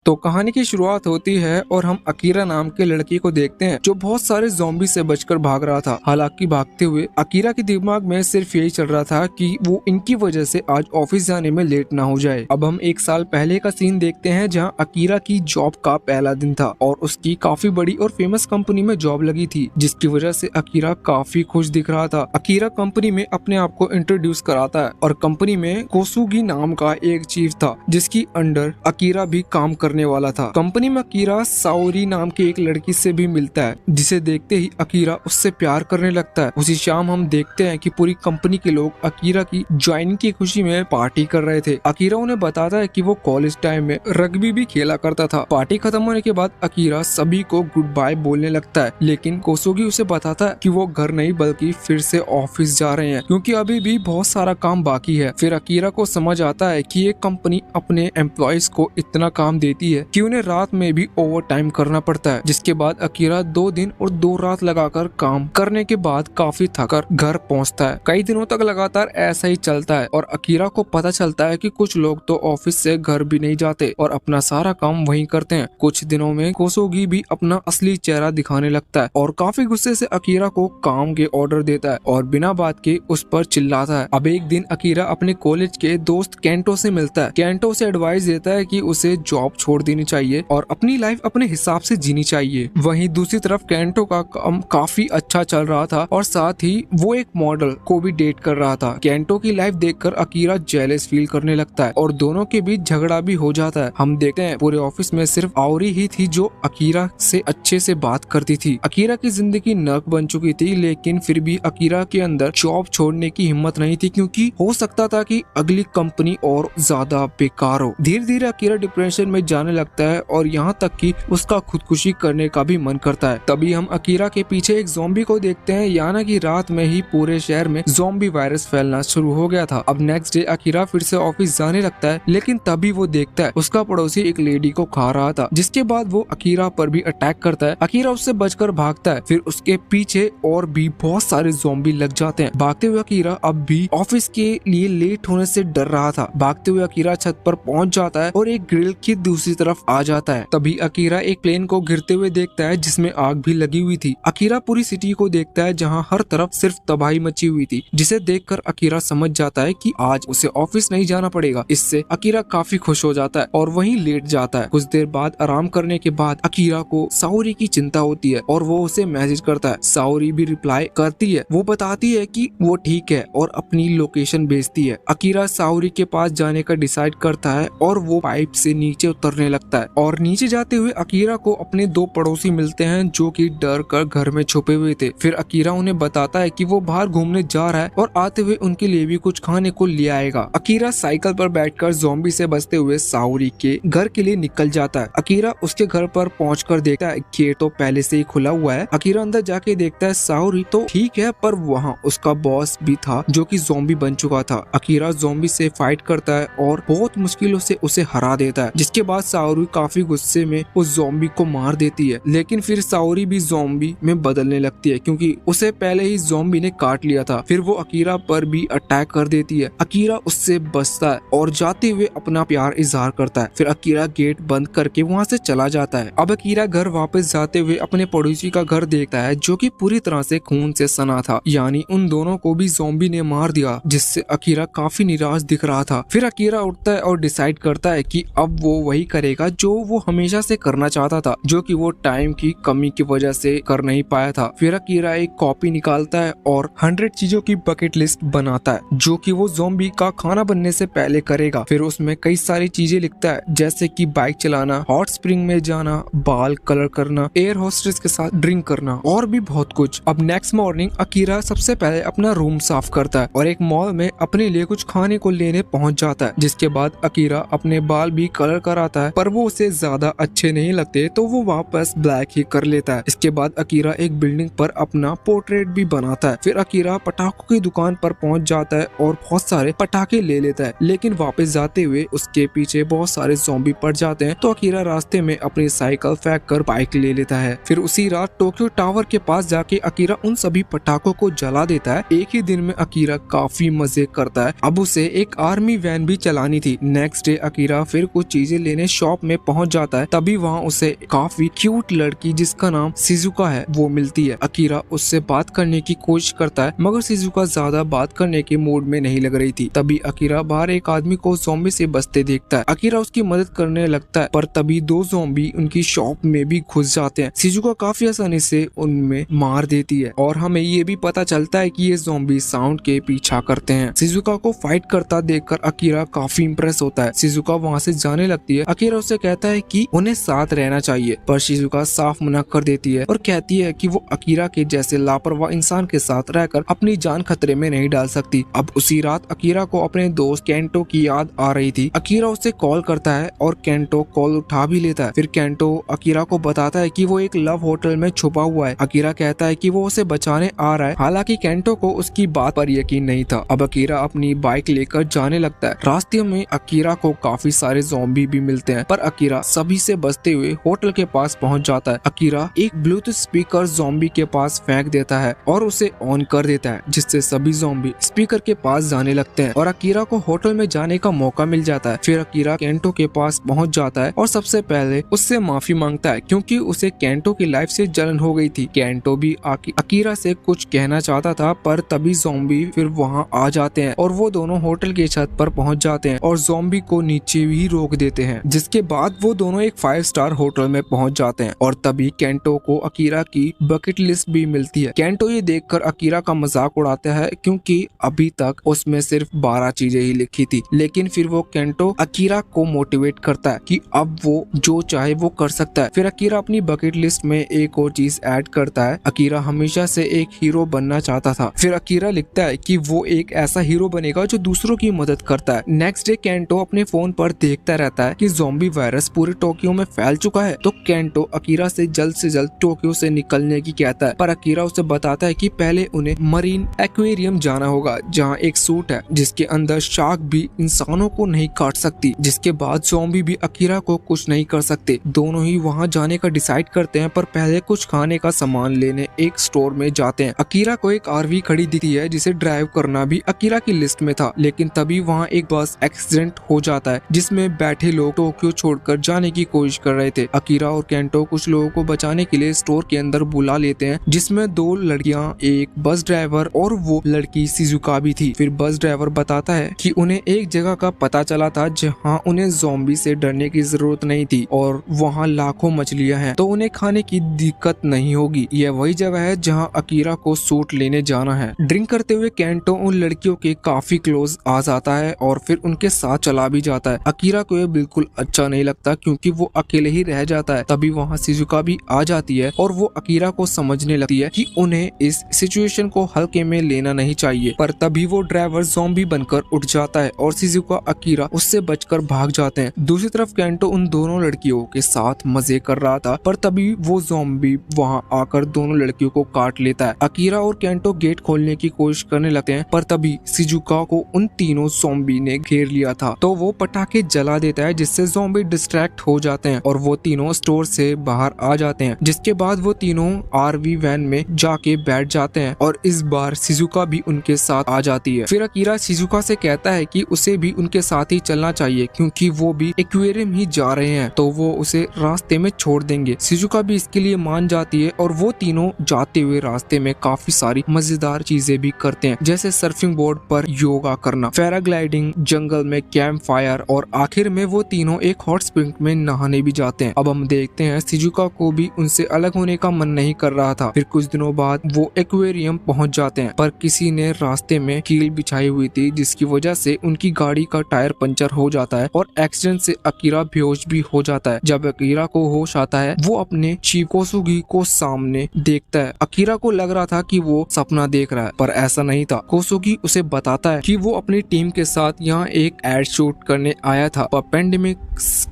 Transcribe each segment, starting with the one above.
तो कहानी की शुरुआत होती है और हम अकीरा नाम के लड़की को देखते हैं जो बहुत सारे ज़ॉम्बी से बचकर भाग रहा था। हालांकि भागते हुए अकीरा के दिमाग में सिर्फ यही चल रहा था कि वो इनकी वजह से आज ऑफिस जाने में लेट ना हो जाए। अब हम एक साल पहले का सीन देखते हैं जहां अकीरा की जॉब का पहला दिन था और उसकी काफी बड़ी और फेमस कंपनी में जॉब लगी थी, जिसकी वजह से अकीरा काफी खुश दिख रहा था। अकीरा कंपनी में अपने आप को इंट्रोड्यूस कराता है और कंपनी में कोसुगी नाम का एक चीफ था जिसकी अंडर अकीरा भी काम करने वाला था। कंपनी में अकीरा साओरी नाम की एक लड़की से भी मिलता है जिसे देखते ही अकीरा उससे प्यार करने लगता है। उसी शाम हम देखते हैं कि पूरी कंपनी के लोग अकीरा की ज्वाइनिंग की खुशी में पार्टी कर रहे थे। अकीरा उन्हें बताता है कि वो कॉलेज टाइम में रग्बी भी खेला करता था। पार्टी खत्म होने के बाद अकीरा सभी को गुड बाय बोलने लगता है, लेकिन कोसुगी उसे बताता है कि वो घर नहीं बल्कि फिर से ऑफिस जा रहे हैं क्योंकि अभी भी बहुत सारा काम बाकी है। फिर अकीरा को समझ आता है कि ये कंपनी अपने एम्प्लॉयज को इतना काम देती है कि उन्हें रात में भी ओवर टाइम करना पड़ता है। जिसके बाद अकीरा 2 दिन और 2 रात लगाकर काम करने के बाद काफी थकर घर पहुंचता है। कई दिनों तक लगातार ऐसा ही चलता है और अकीरा को पता चलता है कि कुछ लोग तो ऑफिस से घर भी नहीं जाते और अपना सारा काम वहीं करते हैं। कुछ दिनों में कोसोगी भी अपना असली चेहरा दिखाने लगता है और काफी गुस्से से अकीरा को काम के ऑर्डर देता है और बिना बात के उस पर चिल्लाता है। अब एक दिन अकीरा अपने कॉलेज के दोस्त केंटो से मिलता है। केंटो से एडवाइस देता है कि उसे जॉब छोड़ देनी चाहिए और अपनी लाइफ अपने हिसाब से जीनी चाहिए। वहीं दूसरी तरफ केंटो का काम काफी अच्छा चल रहा था और साथ ही वो एक मॉडल को भी डेट कर रहा था। केंटो की लाइफ देखकर अकीरा जेलस फील करने लगता है और दोनों के बीच झगड़ा भी हो जाता है। हम देखते हैं पूरे ऑफिस में सिर्फ आउरी ही थी जो अकीरा से अच्छे से बात करती थी। अकीरा की जिंदगी नर्क बन चुकी थी, लेकिन फिर भी अकीरा के अंदर जॉब छोड़ने की हिम्मत नहीं थी क्योंकि हो सकता था कि अगली कंपनी और ज्यादा बेकार हो। धीरे धीरे अकीरा डिप्रेशन में जाने लगता है और यहाँ तक कि उसका खुदकुशी करने का भी मन करता है। तभी हम अकीरा के पीछे एक ज़ॉम्बी को देखते हैं, यानी कि रात में ही पूरे शहर में ज़ॉम्बी वायरस फैलना शुरू हो गया था। अब नेक्स्ट डे अकीरा फिर से ऑफिस जाने लगता है, लेकिन तभी वो देखता है उसका पड़ोसी एक लेडी को खा रहा था, जिसके बाद वो अकीरा पर भी अटैक करता है। अकीरा उससे बचकर भागता है, फिर उसके पीछे और भी बहुत सारे ज़ॉम्बी लग जाते हैं। भागते हुए अकीरा अब भी ऑफिस के लिए लेट होने से डर रहा था। भागते हुए अकीरा छत पर पहुंच जाता है और एक ग्रिल की दूसरी तरफ आ जाता है। तभी अकीरा एक प्लेन को गिरते हुए देखता है जिसमें आग भी लगी हुई थी। अकीरा पूरी सिटी को देखता है जहां हर तरफ सिर्फ तबाही मची हुई थी, जिसे देखकर अकीरा समझ जाता है कि आज उसे ऑफिस नहीं जाना पड़ेगा। इससे अकीरा काफी खुश हो जाता है और वहीं लेट जाता है। कुछ देर बाद आराम करने के बाद अकीरा को साओरी की चिंता होती है और वो उसे मैसेज करता है। साओरी भी रिप्लाई करती है। वो बताती है कि वो ठीक है और अपनी लोकेशन भेजती है। अकीरा साओरी के पास जाने का डिसाइड करता है और वो पाइप से नीचे उतरने लगता है और नीचे जाते हुए अकीरा को अपने 2 पड़ोसी मिलते हैं जो कि डर कर घर में छुपे हुए थे। फिर अकीरा उन्हें बताता है कि वो बाहर घूमने जा रहा है और आते हुए उनके लिए भी कुछ खाने को ले आएगा। अकीरा साइकिल पर बैठकर ज़ॉम्बी से बचते हुए साओरी के घर के लिए निकल जाता है। अकीरा उसके घर पर पहुंचकर देखता है गेट तो पहले से ही खुला हुआ है। अकीरा अंदर जाके देखता है साओरी तो ठीक है, पर वहाँ उसका बॉस भी था जो कि ज़ॉम्बी बन चुका था। अकीरा ज़ॉम्बी से फाइट करता है और बहुत मुश्किलों से उसे हरा देता है, जिसके बाद साओरी काफी गुस्से में उस ज़ॉम्बी को मार देती है। लेकिन फिर साओरी भी ज़ॉम्बी में बदलने लगती है क्योंकि उसे पहले ही ज़ॉम्बी ने काट लिया था। फिर वो अकीरा पर भी अटैक कर देती है। अकीरा उससे बचता है और जाते हुए अपना प्यार इजहार करता है। फिर अकीरा गेट बंद करके वहाँ से चला जाता है। अब अकीरा घर वापस जाते हुए अपने पड़ोसी का घर देखता है जो कि पूरी तरह से खून से सना था, यानी उन दोनों को भी ज़ॉम्बी ने मार दिया, जिससे अकीरा काफी निराश दिख रहा था। फिर अकीरा उठता है और डिसाइड करता है कि अब वो वही करेगा जो वो हमेशा से करना चाहता था, जो कि वो टाइम की कमी की वजह से कर नहीं पाया था। फिर अकीरा एक कॉपी निकालता है और 100 चीजों की बकेट लिस्ट बनाता है जो कि वो ज़ॉम्बी का खाना बनने से पहले करेगा। फिर उसमें कई सारी चीजें लिखता है जैसे कि बाइक चलाना, हॉट स्प्रिंग में जाना, बाल कलर करना, एयर होस्टेस के साथ ड्रिंक करना और भी बहुत कुछ। अब नेक्स्ट मॉर्निंग अकीरा सबसे पहले अपना रूम साफ करता है और एक मॉल में अपने लिए कुछ खाने को लेने पहुंच जाता है। जिसके बाद अकीरा अपने बाल भी कलर कराता है, पर वो उसे ज्यादा अच्छे नहीं लगते तो वो वापस ब्लैक ही कर लेता है। इसके बाद अकीरा एक बिल्डिंग पर अपना पोर्ट्रेट भी बनाता है। फिर अकीरा पटाखों की दुकान पर पहुंच जाता है और बहुत सारे पटाखे ले लेता है, लेकिन वापस जाते हुए उसके पीछे बहुत सारे ज़ॉम्बी पड़ जाते हैं तो अकीरा रास्ते में अपनी साइकिल फेंक कर बाइक ले लेता है। फिर उसी रात टोक्यो टावर के पास जाके अकीरा उन सभी पटाखों को जला देता है। एक ही दिन में अकीरा काफी मजे करता है। अब उसे एक आर्मी वैन भी चलानी थी। नेक्स्ट डे अकीरा फिर कुछ चीजें लेने शॉप में पहुंच जाता है तभी वहाँ उसे काफी क्यूट लड़की जिसका नाम शिजुका है वो मिलती है। अकीरा उससे बात करने की कोशिश करता है मगर शिजुका ज्यादा बात करने के मूड में नहीं लग रही थी। तभी अकीरा बाहर एक आदमी को ज़ॉम्बी से बचते देखता है। अकीरा उसकी मदद करने लगता है पर तभी दो ज़ॉम्बी उनकी शॉप में भी घुस जाते हैं। शिजुका काफी आसानी से उनमें मार देती है और हमें ये भी पता चलता है कि ये ज़ॉम्बी साउंड के पीछा करते हैं। शिजुका को फाइट करता देखकर अकीरा काफी इम्प्रेस होता है। शिजुका वहाँ से जाने लगती है। अकीरा उससे कहता है कि उन्हें साथ रहना चाहिए पर शिजुका साफ मना कर देती है और कहती है कि वो अकीरा के जैसे लापरवाह इंसान के साथ रहकर अपनी जान खतरे में नहीं डाल सकती। अब उसी रात अकीरा को अपने दोस्त केंटो की याद आ रही थी। अकीरा उसे कॉल करता है और केंटो कॉल उठा भी लेता है। फिर केंटो अकीरा को बताता है कि वो एक लव होटल में छुपा हुआ है। अकीरा कहता है कि वो उसे बचाने आ रहा है। हालांकि केंटो को उसकी बात पर यकीन नहीं था। अब अकीरा अपनी बाइक लेकर जाने लगता है। रास्ते में अकीरा को काफी सारे ज़ॉम्बी भी मिलते हैं पर अकीरा सभी से बचते हुए होटल के पास पहुंच जाता है। अकीरा एक ब्लूटूथ स्पीकर ज़ॉम्बी के पास फेंक देता है और उसे ऑन कर देता है जिससे सभी ज़ॉम्बी स्पीकर के पास जाने लगते हैं और अकीरा को होटल में जाने का मौका मिल जाता है। फिर अकीरा केंटो के पास पहुंच जाता है और सबसे पहले उससे माफी मांगता है क्योंकि उसे केंटो की लाइफ से जलन हो गई थी। केंटो भी अकीरा से कुछ कहना चाहता था पर तभी ज़ॉम्बी फिर वहां आ जाते हैं और वो दोनों होटल की छत पर पहुंच जाते हैं और ज़ॉम्बी को नीचे भी रोक देते हैं। जिसके बाद वो दोनों एक 5 स्टार होटल में पहुंच जाते हैं और तभी केंटो को अकीरा की बकेट लिस्ट भी मिलती है। केंटो ये देखकर अकीरा का मजाक उड़ाता है क्योंकि अभी तक उसमें सिर्फ 12 चीजें ही लिखी थी। लेकिन फिर वो केंटो अकीरा को मोटिवेट करता है कि अब वो जो चाहे वो कर सकता है। फिर अकीरा अपनी बकेट लिस्ट में एक और चीज ऐड करता है। अकीरा हमेशा से एक हीरो बनना चाहता था। फिर अकीरा लिखता है कि वो एक ऐसा हीरो बनेगा जो दूसरों की मदद करता है। नेक्स्ट डे केंटो अपने फोन पर देखता रहता है कि ज़ॉम्बी वायरस पूरे टोक्यो में फैल चुका है। तो केंटो अकीरा से जल्द टोक्यो से निकलने की कहता है पर अकीरा उसे बताता है कि पहले उन्हें मरीन एक्वेरियम जाना होगा जहाँ एक सूट है जिसके अंदर शार्क भी इंसानों को नहीं काट सकती। जिसके बाद ज़ॉम्बी भी अकीरा को कुछ नहीं कर सकते। दोनों ही वहाँ जाने का डिसाइड करते हैं पर पहले कुछ खाने का सामान लेने एक स्टोर में जाते हैं। अकीरा को एक आरवी खड़ी दिखती है जिसे ड्राइव करना भी अकीरा की लिस्ट में था। लेकिन तभी वहाँ एक बस एक्सीडेंट हो जाता है जिसमें बैठे लोग टोक्यो छोड़कर जाने की कोशिश कर रहे थे। अकीरा और केंटो कुछ लोगों को बचाने के लिए स्टोर के अंदर बुला लेते हैं जिसमें 2 लड़कियां, एक बस ड्राइवर और वो लड़की शिजुका भी थी। फिर बस ड्राइवर बताता है कि उन्हें एक जगह का पता चला था जहां उन्हें ज़ॉम्बी से डरने की जरूरत नहीं थी और वहां लाखों मछलियां हैं तो उन्हें खाने की दिक्कत नहीं होगी। यह वही जगह है जहां अकीरा को सूट लेने जाना है। ड्रिंक करते हुए केंटो उन लड़कियों के काफी क्लोज आ जाता है और फिर उनके साथ चला भी जाता है। अकीरा को यह बिल्कुल अच्छा नहीं लगता क्योंकि वो अकेले ही रह जाता है। तभी वहाँ शिजुका भी आ जाती है और वो अकीरा को समझने लगती है कि उन्हें इस सिचुएशन को हल्के में लेना नहीं चाहिए। पर तभी वो ड्राइवर ज़ॉम्बी बनकर उठ जाता है और शिजुका अकीरा उससे बचकर भाग जाते हैं। दूसरी तरफ केंटो उन दोनों लड़कियों के साथ मजे कर रहा था पर तभी वो ज़ॉम्बी वहाँ आकर दोनों लड़कियों को काट लेता है। अकीरा और केंटो गेट खोलने की कोशिश करने लगते हैं पर तभी शिजुका को उन तीनों ज़ॉम्बी ने घेर लिया था तो वो पटाखे जला देता है जिससे ज़ॉम्बी डिस्ट्रैक्ट हो जाते हैं और वो तीनों स्टोर से बाहर आ जाते हैं। जिसके बाद वो तीनों आरवी वैन में जाके बैठ जाते हैं और इस बार शिजुका भी उनके साथ आ जाती है। फिर अकीरा शिजुका से कहता है कि उसे भी उनके साथ ही चलना चाहिए क्योंकि वो भी एक्वेरियम ही जा रहे हैं तो वो उसे रास्ते में छोड़ देंगे। शिजुका भी इसके लिए मान जाती है और वो तीनों जाते हुए रास्ते में काफी सारी मजेदार चीजें भी करते हैं जैसे सर्फिंग बोर्ड पर योगा करना, पैराग्लाइडिंग, जंगल में कैंप फायर और आखिर में वो तीनों एक हॉट स्प्रिंग में नहाने भी जाते हैं। अब हम देखते हैं शिजुका को भी उनसे अलग होने का मन नहीं कर रहा था। फिर कुछ दिनों बाद वो एक्वेरियम पहुंच जाते हैं पर किसी ने रास्ते में कील बिछाई हुई थी जिसकी वजह से उनकी गाड़ी का टायर पंचर हो जाता है और एक्सीडेंट से अकीरा बेहोश भी हो जाता है। जब अकीरा को होश आता है वो अपने चीफ कोसुगी को सामने देखता है। अकीरा को लग रहा था कि वो सपना देख रहा है पर ऐसा नहीं था। कोसुगी उसे बताता है कि वो अपनी टीम के साथ यहाँ एक एड शूट करने आया था पर पेंडेमिक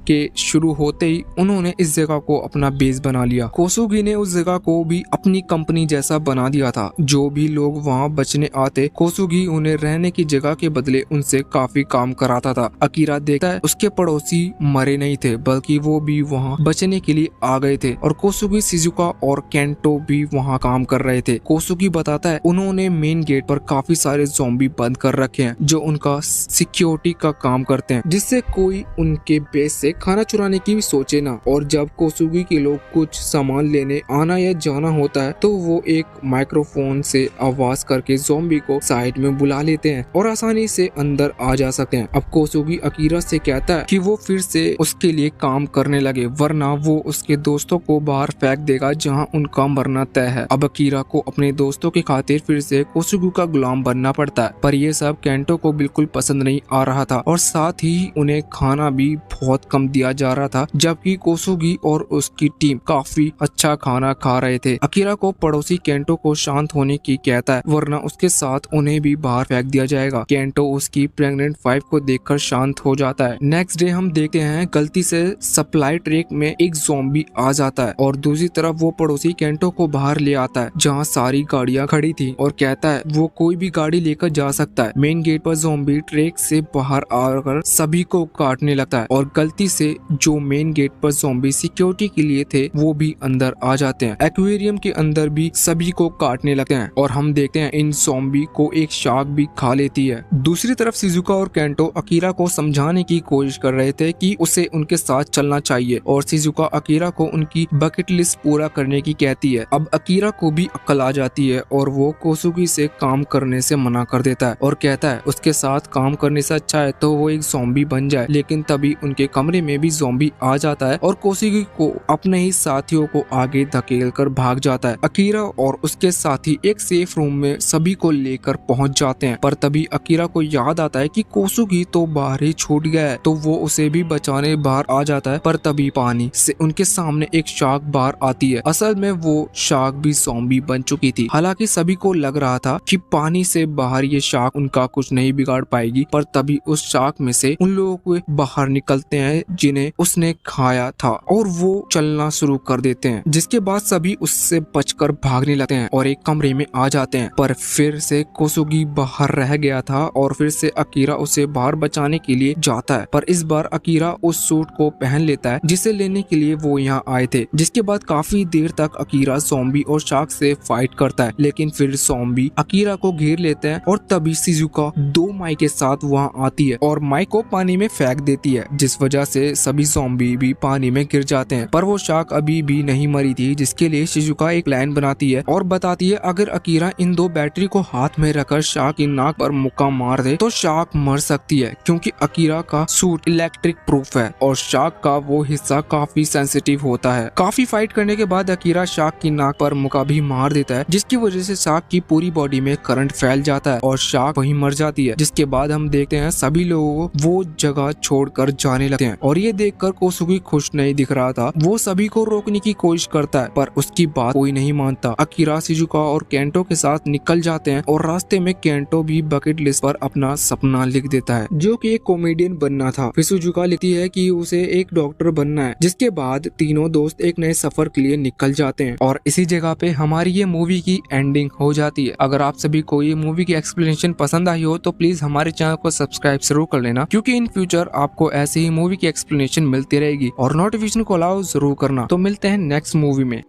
के शुरू होते ही उन्होंने इस जगह को अपना बेस बना लिया। कोसुगी ने उस जगह को भी अपनी कंपनी जैसा बना दिया था। जो भी लोग वहाँ बचने आते कोसुगी उन्हें रहने की जगह के बदले उनसे काफी काम कराता था। अकीरा देखता है उसके पड़ोसी मरे नहीं थे बल्कि वो भी वहाँ बचने के लिए आ गए थे और कोसुगी, शिजुका और केंटो भी वहाँ काम कर रहे थे। कोसुगी बताता है उन्होंने मेन गेट पर काफी सारे ज़ॉम्बी बंद कर रखे हैं जो उनका सिक्योरिटी का काम करते हैं जिससे कोई उनके बेस से खाना चुराने की भी सोचे ना। और जब कोसुगी के लोग कुछ सामान लेने आना या जाना होता है तो वो एक माइक्रोफोन से आवाज करके ज़ॉम्बी को साइड में बुला लेते हैं और आसानी से अंदर आ जा सकते हैं। अब कोसुगी अकीरा से कहता है कि वो फिर से उसके लिए काम करने लगे, वरना वो उसके दोस्तों को बाहर फेंक देगा जहां उनका मरना तय है। अब अकीरा को अपने दोस्तों की खातिर फिर से कोसुगी का गुलाम बनना पड़ता है, पर ये सब केंटो को बिल्कुल पसंद नहीं आ रहा था और साथ ही उन्हें खाना भी बहुत कम दिया जा रहा था, जबकि कोसुगी और उसकी टीम काफी अच्छा खाना खा रहे थे। अकीरा को पड़ोसी केंटो को शांत होने की कहता है, वरना उसके साथ उन्हें भी बाहर फेंक दिया जाएगा। केंटो उसकी प्रेग्नेंट वाइफ को देखकर शांत हो जाता है। नेक्स्ट डे हम देखते हैं गलती से सप्लाई ट्रक में एक ज़ॉम्बी आ जाता है और दूसरी तरफ वो पड़ोसी केंटो को बाहर ले आता है जहाँ सारी गाड़ियाँ खड़ी थी और कहता है वो कोई भी गाड़ी लेकर जा सकता है। मेन गेट पर ज़ॉम्बी ट्रक से बाहर आकर सभी को काटने लगता है और गलती से जो मेन गेट पर ज़ॉम्बी सिक्योरिटी के लिए थे वो भी अंदर आ जाते हैं। एक्वेरियम के अंदर भी सभी को काटने लगते हैं और हम देखते हैं इन ज़ॉम्बी को एक शार्क भी खा लेती है। दूसरी तरफ शिजुका और केंटो अकीरा को समझाने की कोशिश कर रहे थे कि उसे उनके साथ चलना चाहिए और शिजुका अकीरा को उनकी बकेट लिस्ट पूरा करने की कहती है। अब अकीरा को भी अक्ल आ जाती है और वो कोसुगी से काम करने से मना कर देता है और कहता है उसके साथ काम करने से अच्छा है तो वो एक ज़ॉम्बी बन जाए। लेकिन तभी उनके कमरे में भी ज़ॉम्बी आ जाता है और कोसुगी को अपने ही साथियों को आगे धकेल कर भाग जाता है। अकीरा और उसके साथी एक सेफ रूम में सभी को लेकर पहुंच जाते हैं, पर तभी अकीरा को याद आता है कि कोसुगी तो बाहर ही छूट गया है, तो वो उसे भी बचाने बाहर आ जाता है। पर तभी पानी से उनके सामने एक शार्क बाहर आती है। असल में वो शार्क भी ज़ॉम्बी बन चुकी थी। हालांकि सभी को लग रहा था कि पानी से बाहर ये शार्क उनका कुछ नहीं बिगाड़ पाएगी, पर तभी उस शार्क में से उन लोगों को बाहर निकलते हैं जिन्हें उसने खाया था और वो चलना शुरू कर देते हैं, जिसके बाद सभी उससे बचकर भागने लगते हैं और एक कमरे में आ जाते हैं। पर फिर से कोसुगी बाहर रह गया था और फिर से अकीरा उसे बाहर बचाने के लिए जाता है, पर इस बार अकीरा उस सूट को पहन लेता है जिसे लेने के लिए वो यहाँ आए थे। जिसके बाद काफी देर तक अकीरा ज़ॉम्बी और शार्क से फाइट करता है, लेकिन फिर ज़ॉम्बी अकीरा को घेर लेते हैं और तभी शिजुका 2 माई के साथ वहाँ आती है और माई को पानी में फेंक देती है, जिस वजह से सभी ज़ॉम्बी भी पानी में गिर जाते हैं। पर वो शार्क अभी भी नहीं मरी थी, जिसके लिए शिजुका एक प्लान बनाती है और बताती है अगर अकीरा इन 2 बैटरी को हाथ में रखकर शार्क की नाक पर मुक्का मार दे तो शार्क मर सकती है, क्योंकि अकीरा का सूट इलेक्ट्रिक प्रूफ है और शार्क का वो हिस्सा काफी सेंसिटिव होता है। काफी फाइट करने के बाद अकीरा शार्क की नाक पर मुक्का भी मार देता है, जिसकी वजह से शार्क की पूरी बॉडी में करंट फैल जाता है और शार्क वहीं मर जाती है। जिसके बाद हम देखते हैं सभी लोगों को वो जगह छोड़कर जाने लगते हैं और ये देखकर कोसुगी खुश नहीं दिख रहा था। वो सभी को रोकने की कोशिश करता है, पर उसकी बात कोई नहीं मानता। अकीरा शिजुका और केंटो के साथ निकल जाते हैं और रास्ते में केंटो भी बकेट लिस्ट पर अपना सपना लिख देता है, जो कि एक कॉमेडियन बनना था। फिर शिजुका लिखती है कि उसे एक डॉक्टर बनना है। जिसके बाद तीनों दोस्त एक नए सफर के लिए निकल जाते हैं और इसी जगह पे हमारी ये मूवी की एंडिंग हो जाती है। अगर आप सभी को ये मूवी की एक्सप्लेनेशन पसंद आई हो तो प्लीज हमारे चैनल को सब्सक्राइब जरूर कर लेना, क्योंकि इन फ्यूचर आपको ऐसे ही मूवी की एक्सप्लेनेशन मिलती रहेगी और नोटिफिकेशन को अलाउ जरूर करना। तो मिलते हैं नेक्स्ट मूवी में।